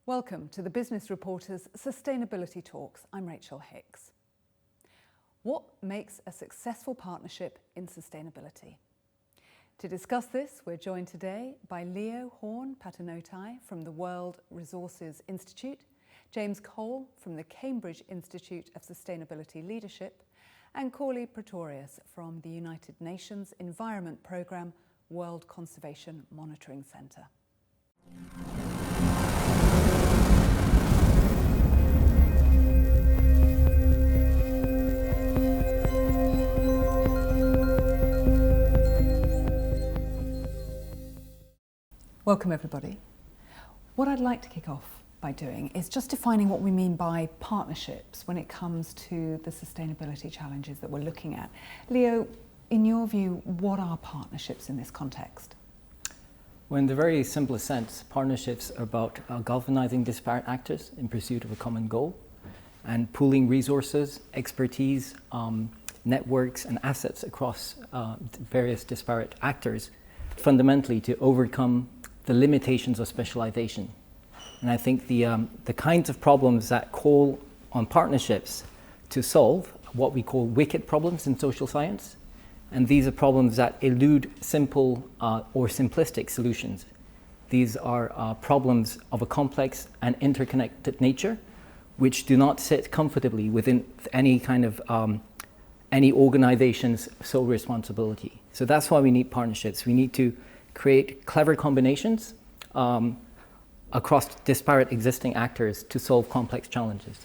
Welcome to the Business Reporter's Sustainability Talks. I'm Rachel Hicks. What makes a successful partnership in sustainability? To discuss this, we're joined today by Leo Horn-Paternotai from the World Resources Institute, James Cole from the Cambridge Institute of Sustainability Leadership, and Corley Pretorius from the United Nations Environment Programme World Conservation Monitoring Centre. Welcome everybody. What I'd like to kick off by doing is just defining what we mean by partnerships when it comes to the sustainability challenges that we're looking at. Leo, in your view, what are partnerships in this context? Well, in the very simplest sense, partnerships are about galvanizing disparate actors in pursuit of a common goal and pooling resources, expertise, networks and assets across various disparate actors, fundamentally to overcome the limitations of specialization. And I think the kinds of problems that call on partnerships to solve what we call wicked problems in social science, and these are problems that elude simple or simplistic solutions. These are problems of a complex and interconnected nature, which do not sit comfortably within any kind of any organization's sole responsibility. So that's why we need partnerships. We need to create clever combinations across disparate existing actors to solve complex challenges.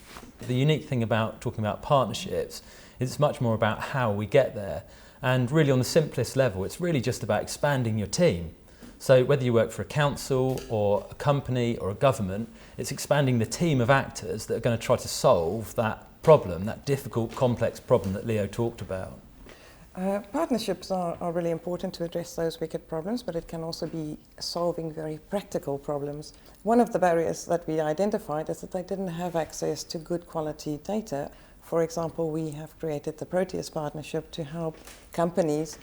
The unique thing about talking about partnerships is it's much more about how we get there. And really on the simplest level, it's really just about expanding your team. So whether you work for a council or a company or a government, it's expanding the team of actors that are going to try to solve that problem, that difficult, complex problem that Leo talked about. Partnerships are really important to address those wicked problems, but it can also be solving very practical problems. One of the barriers that we identified is that they didn't have access to good quality data. For example, we have created the Proteus Partnership to help companies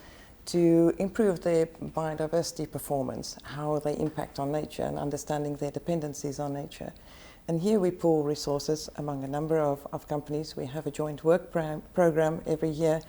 to improve their biodiversity performance, how they impact on nature and understanding their dependencies on nature. And here we pool resources among a number of companies. We have a joint work program every year,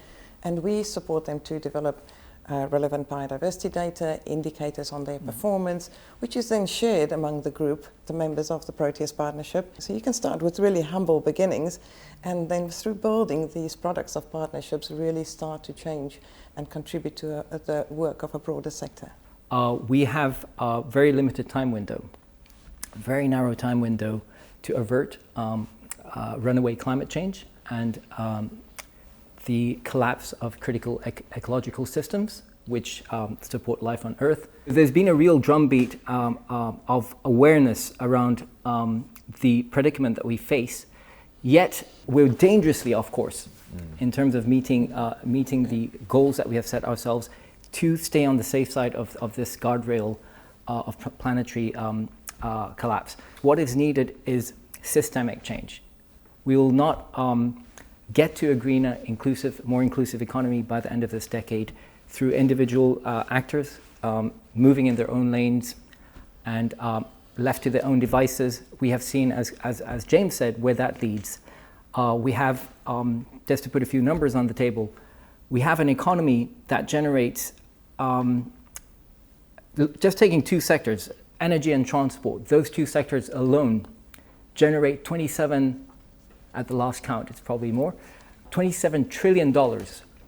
and we support them to develop relevant biodiversity data, indicators on their performance, which is then shared among the group, the members of the Proteus Partnership. So you can start with really humble beginnings, and then through building these products of partnerships really start to change and contribute to the work of a broader sector. We have a very limited time window, a very narrow time window to avert runaway climate change and the collapse of critical ecological systems which support life on Earth. There's been a real drumbeat of awareness around the predicament that we face, yet we're dangerously off course in terms of meeting the goals that we have set ourselves to stay on the safe side of this guardrail of planetary collapse. What is needed is systemic change. We will not get to a greener, more inclusive economy by the end of this decade through individual actors moving in their own lanes and left to their own devices. We have seen, as James said, where that leads. We have, just to put a few numbers on the table, we have an economy that generates, just taking two sectors, energy and transport, those two sectors alone generate 27, at the last count, it's probably more, $27 trillion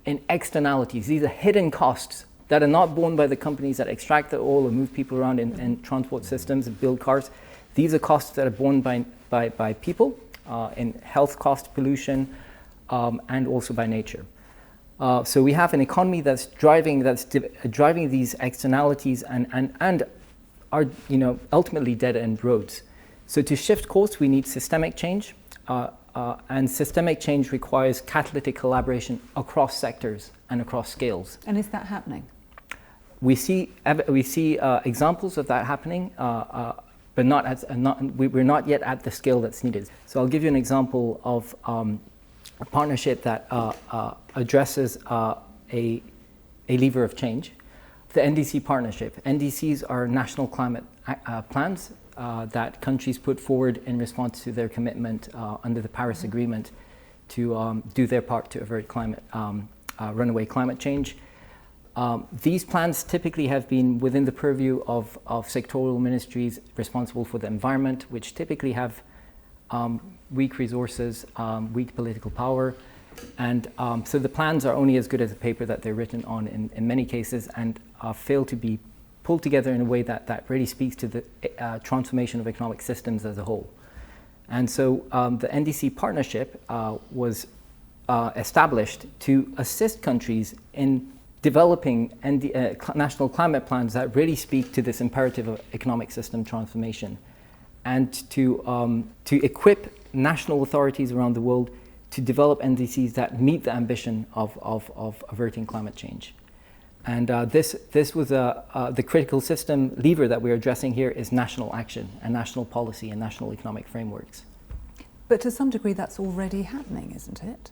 in externalities. These are hidden costs that are not borne by the companies that extract the oil or move people around in transport systems and build cars. These are costs that are borne by people in health cost, pollution, and also by nature. So we have an economy that's driving these externalities and are ultimately dead-end roads. So to shift course, we need systemic change. And systemic change requires catalytic collaboration across sectors and across scales. And is that happening? We see examples of that happening, but we're not yet at the scale that's needed. So I'll give you an example of a partnership that addresses a lever of change. The NDC partnership. NDCs are national climate plans that countries put forward in response to their commitment under the Paris Agreement to do their part to avert runaway climate change. These plans typically have been within the purview of sectoral ministries responsible for the environment, which typically have weak resources, weak political power, and so the plans are only as good as the paper that they're written on in many cases, and fail to be pulled together in a way that really speaks to the transformation of economic systems as a whole. And so the NDC partnership was established to assist countries in developing national climate plans that really speak to this imperative of economic system transformation, and to equip national authorities around the world to develop NDCs that meet the ambition of averting climate change. And this was the critical system lever that we're addressing here is national action and national policy and national economic frameworks. But to some degree that's already happening, isn't it?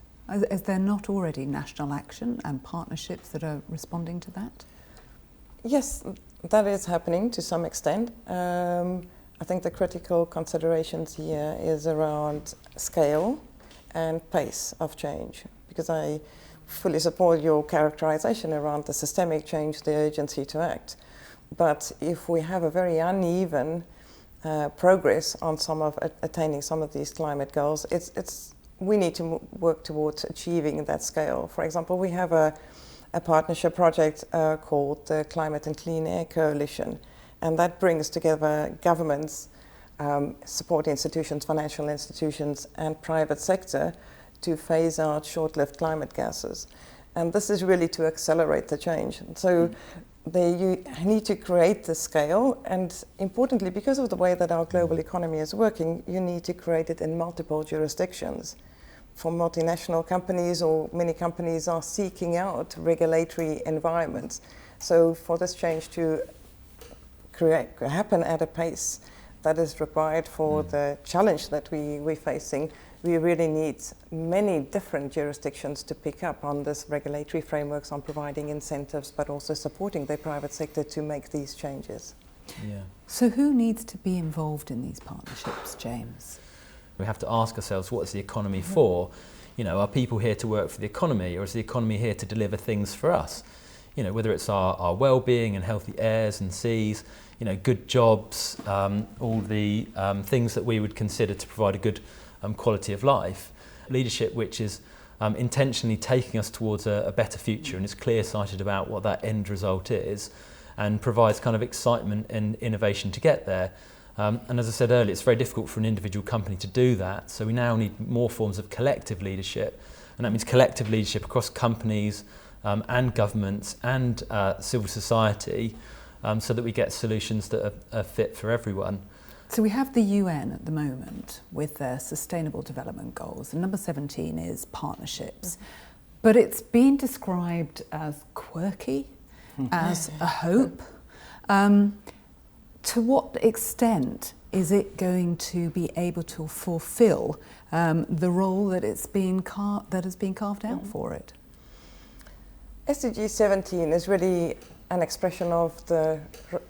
Is there not already national action and partnerships that are responding to that? Yes, that is happening to some extent. I think the critical considerations here is around scale and pace of change, because I fully support your characterization around the systemic change, the urgency to act. But if we have a very uneven progress on attaining some of these climate goals, we need to work towards achieving that scale. For example, we have a partnership project called the Climate and Clean Air Coalition, and that brings together governments, support institutions, financial institutions, and private sector to phase out short-lived climate gases. And this is really to accelerate the change. So you need to create the scale, and importantly, because of the way that our global economy is working, you need to create it in multiple jurisdictions. For multinational companies, or many companies are seeking out regulatory environments. So for this change to happen at a pace that is required for the challenge that we're facing, we really need many different jurisdictions to pick up on this regulatory frameworks, on providing incentives, but also supporting the private sector to make these changes. Yeah. So who needs to be involved in these partnerships, James? We have to ask ourselves, what is the economy for? You know, are people here to work for the economy, or is the economy here to deliver things for us? You know, whether it's our well-being and healthy airs and seas, you know, good jobs, all the things that we would consider to provide a good quality of life. Leadership which is intentionally taking us towards a better future and is clear-sighted about what that end result is, and provides kind of excitement and innovation to get there. And as I said earlier, it's very difficult for an individual company to do that, so we now need more forms of collective leadership, and that means collective leadership across companies and governments and civil society, so that we get solutions that are fit for everyone. So we have the UN at the moment with their Sustainable Development Goals, and number 17 is partnerships. But it's been described as quirky, as a hope. To what extent is it going to be able to fulfill the role that has been carved out for it? SDG 17 is really an expression of the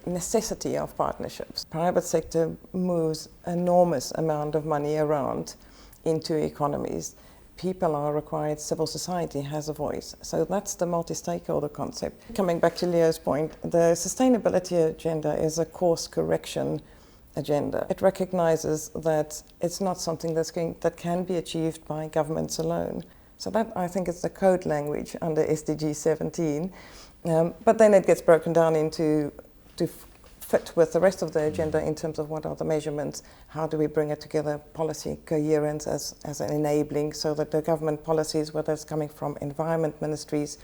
necessity of partnerships. Private sector moves enormous amount of money around into economies. People are required, civil society has a voice. So that's the multi-stakeholder concept. Coming back to Leo's point, the sustainability agenda is a course correction agenda. It recognizes that it's not something that can be achieved by governments alone. So that, I think, is the code language under SDG 17. But then it gets broken down into to fit with the rest of the agenda in terms of what are the measurements, how do we bring it together, policy coherence as an enabling, so that the government policies, whether it's coming from environment ministries,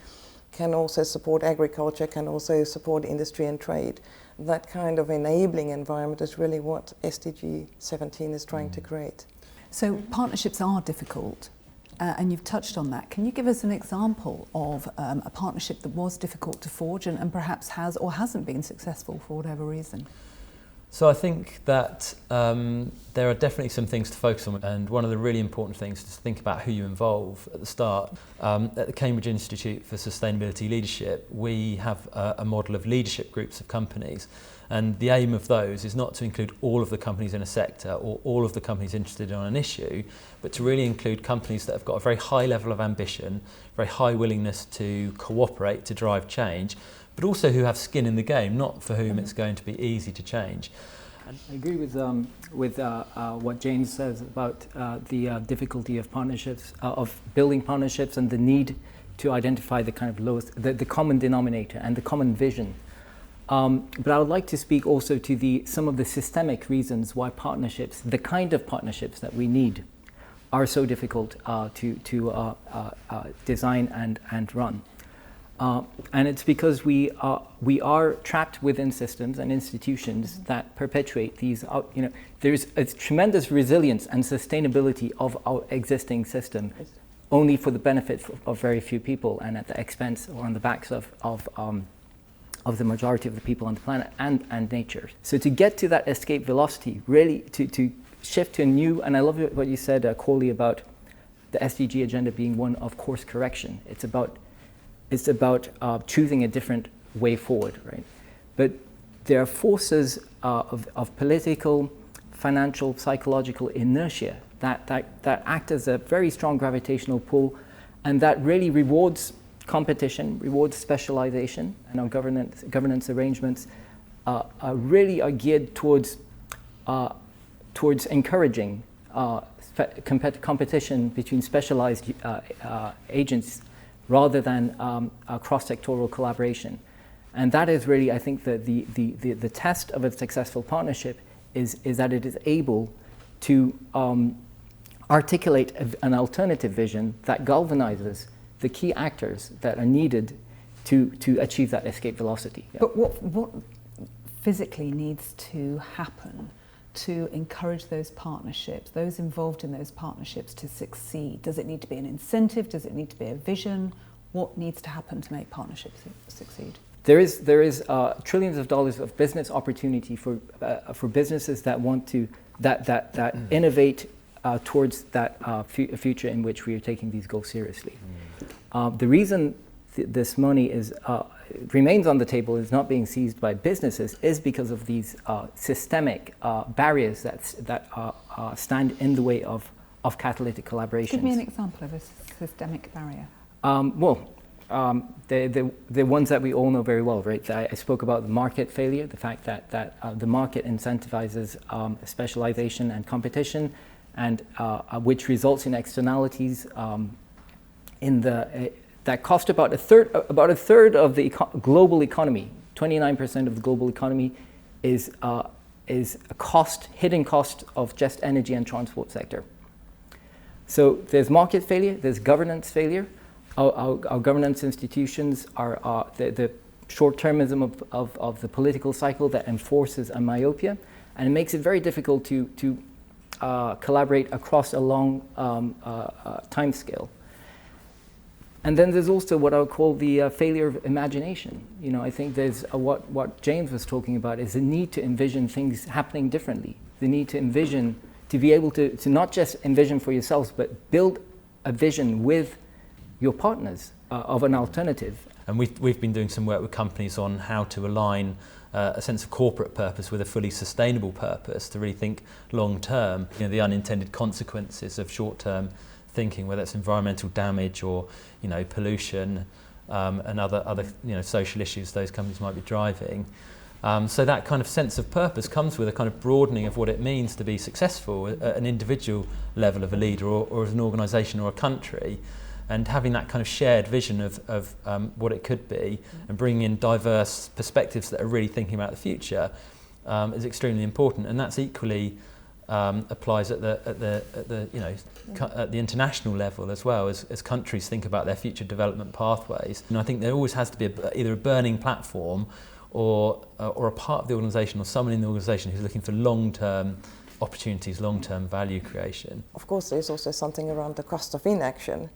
can also support agriculture, can also support industry and trade. That kind of enabling environment is really what SDG 17 is trying to create. So partnerships are difficult. And you've touched on that. Can you give us an example of a partnership that was difficult to forge and perhaps has or hasn't been successful for whatever reason? So I think that there are definitely some things to focus on, and one of the really important things is to think about who you involve at the start. At the Cambridge Institute for Sustainability Leadership, we have a model of leadership groups of companies, And the aim of those is not to include all of the companies in a sector or all of the companies interested on an issue, but to really include companies that have got a very high level of ambition, very high willingness to cooperate to drive change, but also who have skin in the game, not for whom it's going to be easy to change. I agree with what Jane says about the difficulty of partnerships, of building partnerships, and the need to identify the kind of lowest, the common denominator and the common vision. But I would like to speak also to some of the systemic reasons why partnerships, the kind of partnerships that we need, are so difficult to design and run. And it's because we are trapped within systems and institutions that perpetuate these. There's a tremendous resilience and sustainability of our existing system, only for the benefit of very few people and at the expense or on the backs of the majority of the people on the planet and nature. So to get to that escape velocity, really to shift to a new, and I love what you said, Corley, about the SDG agenda being one of course correction. It's about choosing a different way forward, right? But there are forces of political, financial, psychological inertia that act as a very strong gravitational pull, and that really rewards competition, rewards specialization, and our governance arrangements really are geared towards encouraging competition between specialized agents rather than cross-sectoral collaboration. And that is really, I think, the test of a successful partnership is that it is able to articulate an alternative vision that galvanizes the key actors that are needed to achieve that escape velocity. Yeah. But what physically needs to happen to encourage those partnerships, those involved in those partnerships to succeed? Does it need to be an incentive? Does it need to be a vision? What needs to happen to make partnerships succeed? There is trillions of dollars of business opportunity for businesses that want to that innovate towards that future in which we are taking these goals seriously. The reason this money remains on the table, is not being seized by businesses, is because of these systemic barriers that stand in the way of catalytic collaborations. Give me an example of a systemic barrier. The ones that we all know very well, right? I spoke about the market failure, the fact that the market incentivizes specialization and competition, and which results in externalities that cost about a third of the global economy. 29% of the global economy is a hidden cost of just energy and transport sector. So there's market failure, there's governance failure. Our governance institutions are the short-termism of the political cycle that enforces a myopia, and it makes it very difficult to collaborate across a long time scale. And then there's also what I would call the failure of imagination. I think there's what James was talking about is the need to envision things happening differently. The need to envision, to be able to not just envision for yourselves, but build a vision with your partners of an alternative. And we've been doing some work with companies on how to align a sense of corporate purpose with a fully sustainable purpose, to really think long term, the unintended consequences of short term thinking, whether it's environmental damage or pollution and other social issues those companies might be driving. So that kind of sense of purpose comes with a kind of broadening of what it means to be successful at an individual level of a leader or as an organisation or a country, and having that kind of shared vision of what it could be and bringing in diverse perspectives that are really thinking about the future is extremely important. And that's equally applies at the international level as well, as countries think about their future development pathways. And I think there always has to be either a burning platform or a part of the organisation or someone in the organisation who's looking for long-term opportunities, long-term value creation. Of course, there's also something around the cost of inaction.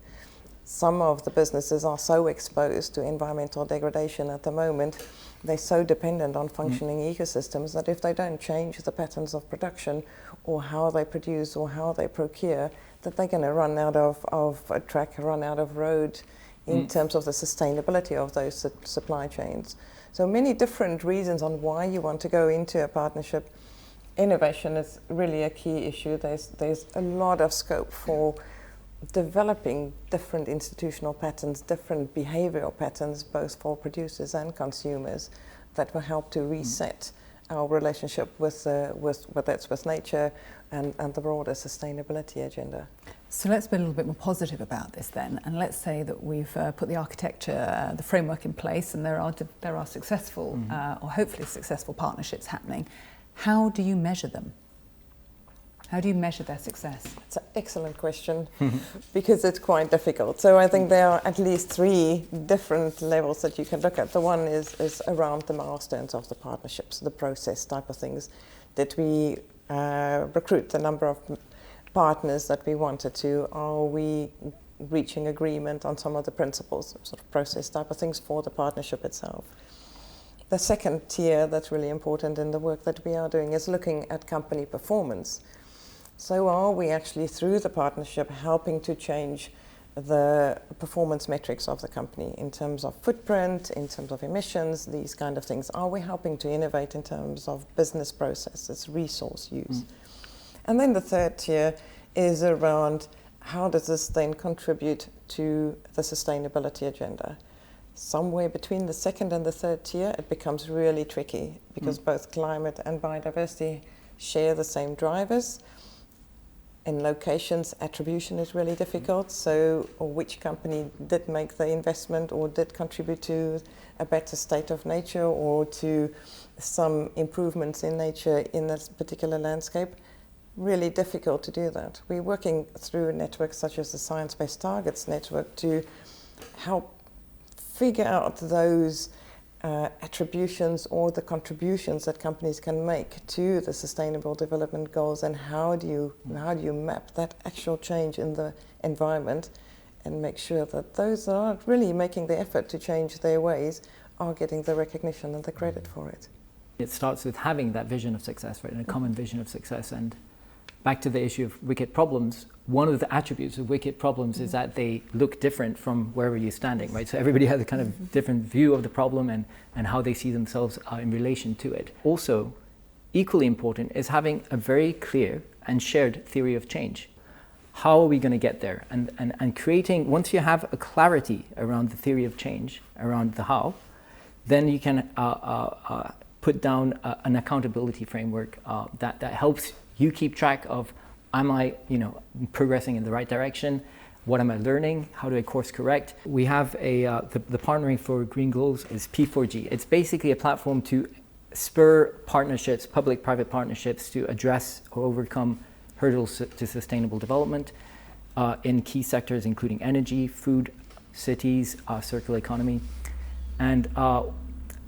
Some of the businesses are so exposed to environmental degradation at the moment, they're so dependent on functioning ecosystems that if they don't change the patterns of production or how they produce or how they procure, that they're going to run out of a track, run out of road in terms of the sustainability of those supply chains. So many different reasons on why you want to go into a partnership. Innovation is really a key issue. There's a lot of scope for developing different institutional patterns, different behavioral patterns, both for producers and consumers, that will help to reset our relationship with whether it's with nature and the broader sustainability agenda. So let's be a little bit more positive about this then, and let's say that we've put the architecture, the framework in place, and there are successful or hopefully successful partnerships happening. How do you measure them? How do you measure their success? It's an excellent question because it's quite difficult. So I think there are at least 3 different levels that you can look at. The one is around the milestones of the partnerships, the process type of things. Did we recruit the number of partners that we wanted to? Are we reaching agreement on some of the principles, sort of process type of things for the partnership itself? The second tier that's really important in the work that we are doing is looking at company performance. So are we actually, through the partnership, helping to change the performance metrics of the company in terms of footprint, in terms of emissions, these kind of things? Are we helping to innovate in terms of business processes, resource use? And then the third tier is around how does this then contribute to the sustainability agenda? Somewhere between the second and the third tier, it becomes really tricky because both climate and biodiversity share the same drivers. In locations, attribution is really difficult. So which company did make the investment or did contribute to a better state of nature or to some improvements in nature in this particular landscape? Really difficult to do that. We're working through networks such as the Science Based Targets Network to help figure out those attributions or the contributions that companies can make to the Sustainable Development Goals, and how do you map that actual change in the environment and make sure that those that are really making the effort to change their ways are getting the recognition and the credit for it. It starts with having that vision of success, right, and a common vision of success. And back to the issue of wicked problems, one of the attributes of wicked problems is that they look different from wherever you're standing, right? So everybody has a kind of different view of the problem and how they see themselves in relation to it. Also, equally important is having a very clear and shared theory of change. How are we going to get there? And creating, once you have a clarity around the theory of change, around the how, then you can put down an accountability framework that helps you keep track of, am I progressing in the right direction? What am I learning? How do I course correct? We have the Partnering for Green Goals is P4G. It's basically a platform to spur partnerships, public-private partnerships, to address or overcome hurdles to sustainable development in key sectors including energy, food, cities, circular economy. And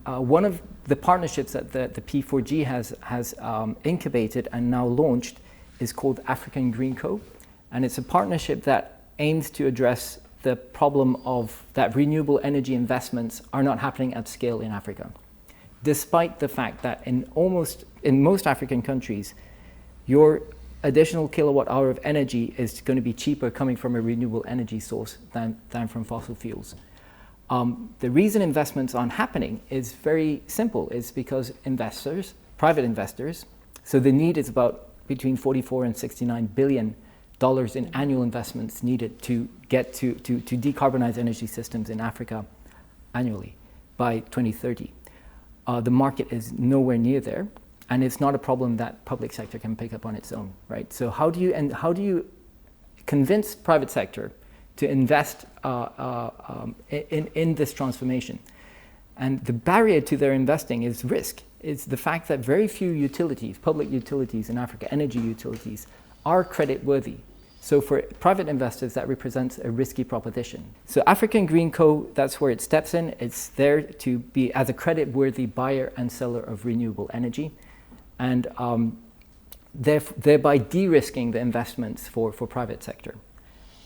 one of the partnerships that the P4G has incubated and now launched is called African Green Co. And it's a partnership that aims to address the problem of that renewable energy investments are not happening at scale in Africa. Despite the fact that in most African countries, your additional kilowatt hour of energy is going to be cheaper coming from a renewable energy source than from fossil fuels. The reason investments aren't happening is very simple. It's because investors, private investors, so the need is about between 44 and 69 billion dollars in annual investments needed to get to decarbonize energy systems in Africa annually by 2030. The market is nowhere near there, and it's not a problem that public sector can pick up on its own, right? So how do you convince private sector to invest in this transformation? And the barrier to their investing is risk. It's the fact that very few utilities, public utilities in Africa, energy utilities, are credit worthy. So for private investors, that represents a risky proposition. So African Green Co., that's where it steps in. It's there to be as a credit worthy buyer and seller of renewable energy, and thereby de-risking the investments for private sector.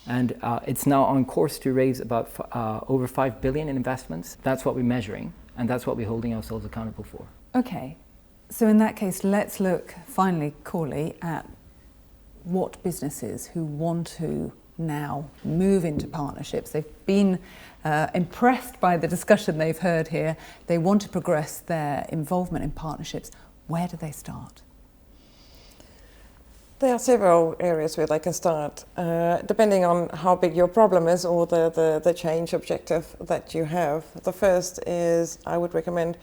And it's now on course to raise about over 5 billion in investments. That's what we're measuring, and that's what we're holding ourselves accountable for. Okay, so in that case, let's look finally, Corley, at what businesses who want to now move into partnerships? They've been impressed by the discussion they've heard here. They want to progress their involvement in partnerships. Where do they start? There are several areas where they can start, depending on how big your problem is or the change objective that you have. The first is, I would recommend,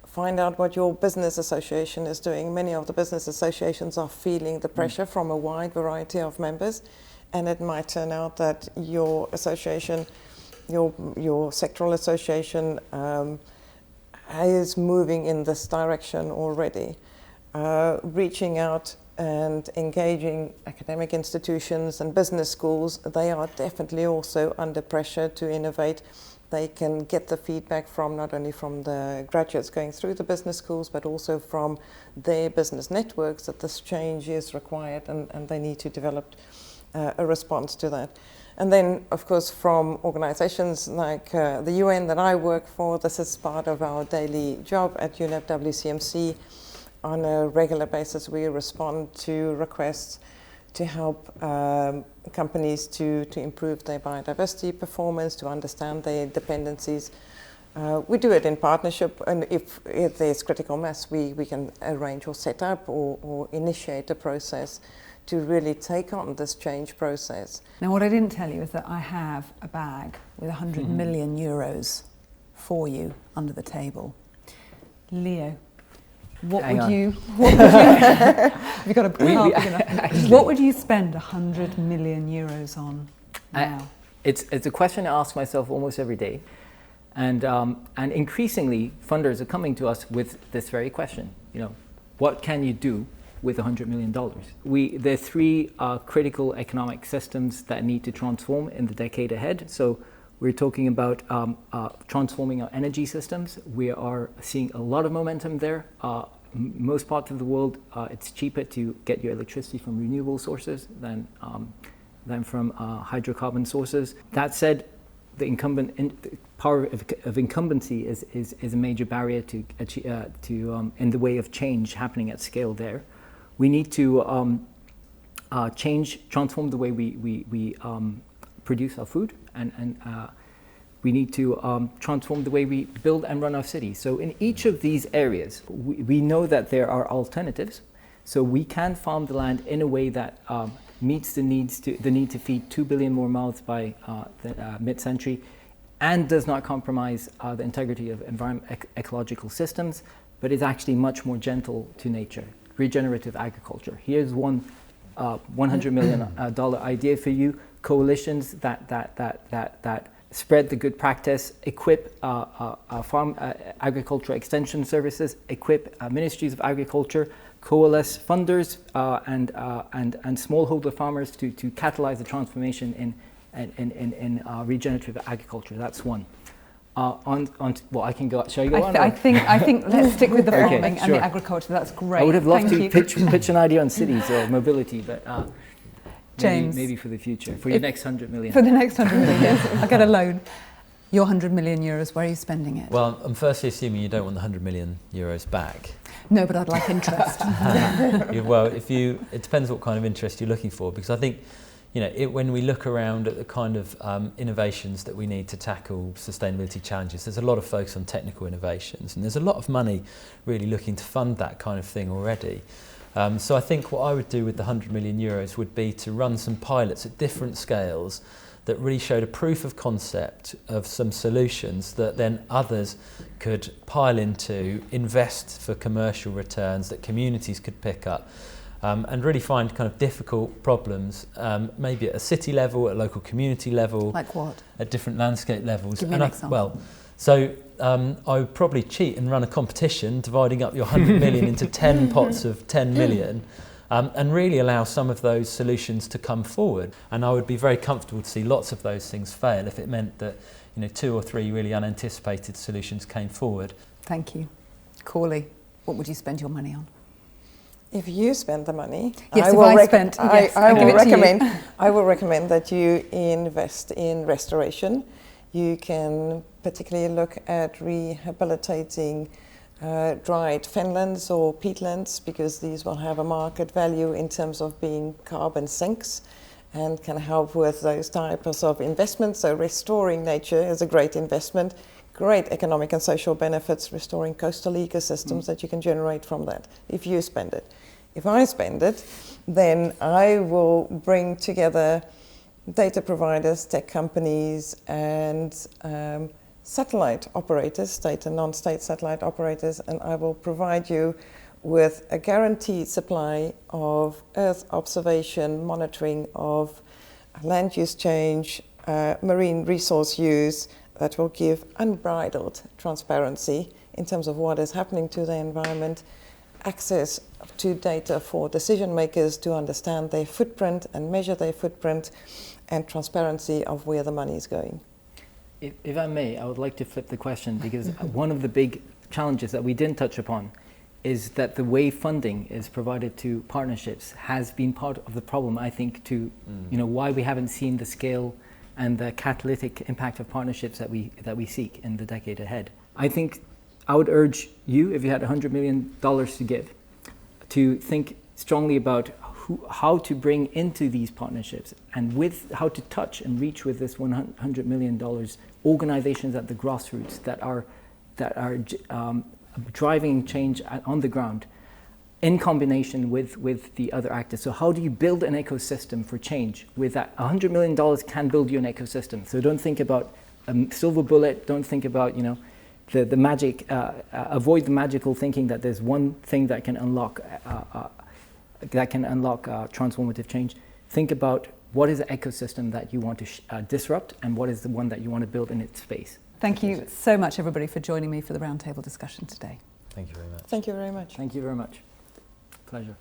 find out what your business association is doing. Many of the business associations are feeling the pressure from a wide variety of members, and it might turn out that your association, your sectoral association is moving in this direction already. Reaching out and engaging academic institutions and business schools, they are definitely also under pressure to innovate. They can get the feedback from not only from the graduates going through the business schools, but also from their business networks that this change is required, and they need to develop a response to that. And then, of course, from organizations like the UN that I work for, this is part of our daily job at UNEP WCMC. On a regular basis, we respond to requests to help companies to improve their biodiversity performance, to understand their dependencies. We do it in partnership, and if there's critical mass, we can arrange or set up or initiate a process to really take on this change process. Now, what I didn't tell you is that I have a bag with 100 million euros for you under the table. Leo, what would you have you got a big enough? What would you spend 100 million euros on now? It's a question I ask myself almost every day, and increasingly funders are coming to us with this very question. You know, what can you do with $100 million? There are three critical economic systems that need to transform in the decade ahead. So we're talking about transforming our energy systems. We are seeing a lot of momentum there. Most parts of the world, it's cheaper to get your electricity from renewable sources than from hydrocarbon sources. That said, the power of incumbency is a major barrier to in the way of change happening at scale there. We need to transform the way we produce our food, and we need to transform the way we build and run our cities. So in each of these areas, we know that there are alternatives. So we can farm the land in a way that meets the need to feed 2 billion more mouths by the mid-century, and does not compromise the integrity of ecological systems, but is actually much more gentle to nature. Regenerative agriculture. Here's one $100 million idea for you. Coalitions that spread the good practice, equip farm agricultural extension services, equip ministries of agriculture, coalesce funders and smallholder farmers to catalyze the transformation in regenerative agriculture. That's one. Well, I can go. Shall I go on? I think let's stick with the farming Okay, and the agriculture. That's great. I would have loved to pitch an idea on cities or mobility, but James, maybe for the future, for your next 100 million. For the next 100 million, yes. I'll get a loan. Your 100 million euros, where are you spending it? Well, I'm firstly assuming you don't want the 100 million euros back. No, but I'd like interest. Well, it depends what kind of interest you're looking for, because I think, when we look around at the kind of innovations that we need to tackle sustainability challenges, there's a lot of focus on technical innovations, and there's a lot of money really looking to fund that kind of thing already. So I think what I would do with the 100 million euros would be to run some pilots at different scales that really showed a proof of concept of some solutions that then others could pile into, invest for commercial returns that communities could pick up. And really find kind of difficult problems, maybe at a city level, at a local community level. Like what? At different landscape levels. Give me an example. I would probably cheat and run a competition, dividing up your 100 million into 10 pots of 10 million, and really allow some of those solutions to come forward. And I would be very comfortable to see lots of those things fail if it meant that 2 or 3 really unanticipated solutions came forward. Thank you. Corley, what would you spend your money on? If you spend the money, yes, I will recommend that you invest in restoration. You can particularly look at rehabilitating dried fenlands or peatlands, because these will have a market value in terms of being carbon sinks, and can help with those types of investments. So restoring nature is a great investment, great economic and social benefits, restoring coastal ecosystems that you can generate from that if you spend it. If I spend it, then I will bring together data providers, tech companies, and satellite operators, state and non-state satellite operators, and I will provide you with a guaranteed supply of Earth observation, monitoring of land use change, marine resource use, that will give unbridled transparency in terms of what is happening to the environment, access to data for decision makers to understand their footprint and measure their footprint, and transparency of where the money is going. If I may, I would like to flip the question, because one of the big challenges that we didn't touch upon is that the way funding is provided to partnerships has been part of the problem, I think, to why we haven't seen the scale and the catalytic impact of partnerships that we seek in the decade ahead. I think I would urge you, if you had $100 million to give, to think strongly about how to bring into these partnerships, and with how to touch and reach with this $100 million organizations at the grassroots that are driving change on the ground in combination with the other actors. So how do you build an ecosystem for change? With that, $100 million can build you an ecosystem. So don't think about a silver bullet, don't think about the magic, avoid the magical thinking that there's one thing that can unlock transformative change. Think about what is the ecosystem that you want to disrupt, and what is the one that you want to build in its space. Thank you so much, everybody, for joining me for the roundtable discussion today. Thank you very much. Thank you very much. Thank you very much. Pleasure.